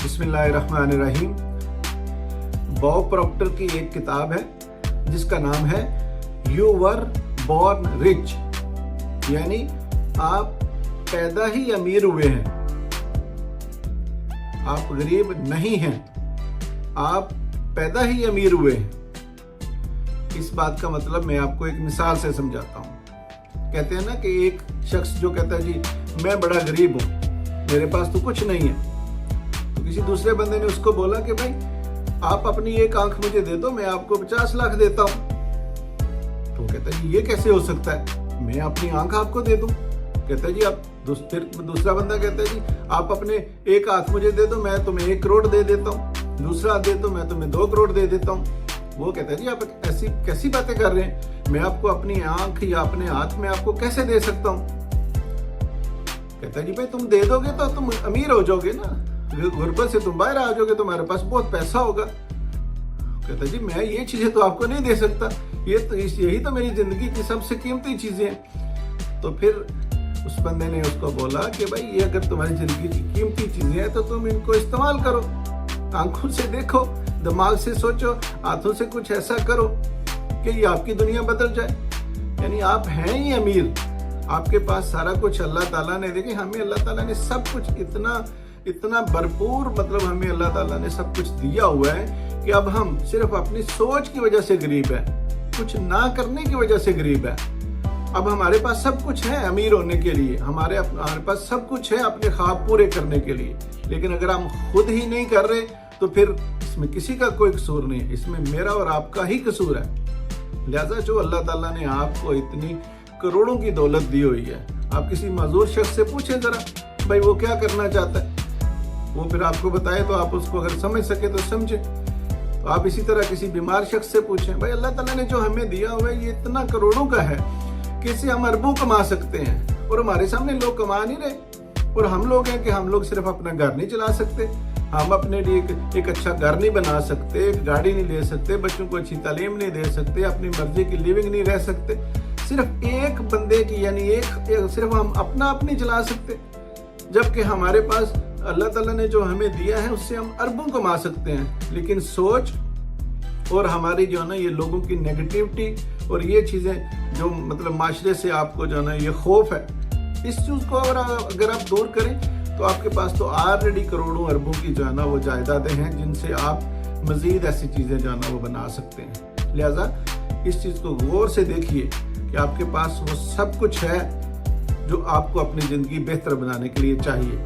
बिस्मिल्लाहिर्रहमानिर्रहीम। Bob Procter की एक किताब है जिसका नाम है यू वर बॉर्न रिच, यानी आप पैदा ही अमीर हुए हैं, आप गरीब नहीं हैं, आप पैदा ही अमीर हुए हैं। इस बात का मतलब मैं आपको एक मिसाल से समझाता हूँ। कहते हैं ना कि एक शख्स जो कहता है जी मैं बड़ा गरीब हूँ, मेरे पास तो कुछ नहीं है, तो किसी दूसरे बंदे ने उसको बोला कि भाई आप अपनी एक आंख मुझे दे दो, मैं आपको 50 लाख देता हूँ। तो कहता है जी ये कैसे हो सकता है, मैं अपनी आंख आपको दे दूं। कहता है जी आप फिर दूसरा बंदा कहता है जी आप अपने एक हाथ मुझे दे दो, मैं तुम्हें 1 करोड़ दे देता हूँ, दूसरा हाथ दे दो मैं तुम्हें 2 करोड़ दे देता हूँ। वो कहता है जी आप ऐसी कैसी बातें कर रहे हैं, मैं आपको अपनी आंख या अपने हाथ में आपको कैसे दे सकता हूँ। कहता है जी भाई तुम दे दोगे तो तुम अमीर हो जाओगे ना, गुर्बत से तुम बाहर आ जाओगे, तुम्हारे पास बहुत पैसा होगा। कहता है जी मैं ये चीजें तो आपको नहीं दे सकता, यही तो मेरी जिंदगी की सबसे कीमती चीजें हैं। तो फिर उस बंदे ने उसको बोला कि भाई ये अगर तुम्हारी जिंदगी की कीमती चीजें हैं तो तुम इनको इस्तेमाल करो, आंखों से देखो, दिमाग से सोचो, हाथों से कुछ ऐसा करो कि ये आपकी दुनिया बदल जाए। यानी आप हैं ही अमीर, आपके पास सारा कुछ अल्लाह ताला ने, देखिए हमें अल्लाह ताला ने सब कुछ इतना भरपूर, मतलब हमें अल्लाह ताला ने सब कुछ दिया हुआ है कि अब हम सिर्फ अपनी सोच की वजह से गरीब है, कुछ ना करने की वजह से गरीब है। अब हमारे पास सब कुछ है अमीर होने के लिए, हमारे पास सब कुछ है अपने ख्वाब पूरे करने के लिए, लेकिन अगर हम खुद ही नहीं कर रहे तो फिर इसमें किसी का कोई कसूर नहीं है, इसमें मेरा और आपका ही कसूर है। लिहाजा जो अल्लाह ताला ने आपको इतनी करोड़ों की दौलत दी हुई है, आप किसी मजदूर शख्स से पूछें जरा भाई वो क्या करना चाहता है, वो फिर आपको बताए तो आप उसको अगर समझ सके तो समझे। तो आप इसी तरह किसी बीमार शख्स से पूछें भाई अल्लाह ताला ने जो हमें दिया हुआ है ये इतना करोड़ों का है कि इससे हम अरबों कमा सकते हैं, और हमारे सामने लोग कमा नहीं रहे, और हम लोग हैं कि हम लोग सिर्फ अपना घर नहीं चला सकते, हम अपने लिए एक अच्छा घर नहीं बना सकते, एक गाड़ी नहीं ले सकते, बच्चों को अच्छी तालीम नहीं दे सकते, अपनी मर्जी की लिविंग नहीं रह सकते, सिर्फ एक बंदे की यानी एक सिर्फ हम अपनी चला सकते, जबकि हमारे पास अल्लाह ताला ने जो हमें दिया है उससे हम अरबों कमा सकते हैं। लेकिन सोच और हमारी जो है ना ये लोगों की नेगेटिविटी और ये चीजें जो मतलब माशरे से आपको जो है ना ये खौफ है, इस चीज को अगर आप दूर करें तो आपके पास तो ऑलरेडी करोड़ों अरबों की जो है ना वो जायदादें हैं जिनसे आप मजीद ऐसी चीजें जो है ना वो बना सकते हैं। लिहाजा इस चीज को गौर से देखिए कि आपके पास वो सब कुछ है जो आपको अपनी जिंदगी बेहतर बनाने के लिए चाहिए,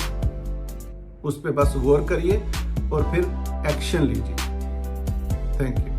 उस पर बस गौर करिए और फिर एक्शन लीजिए। Thank you.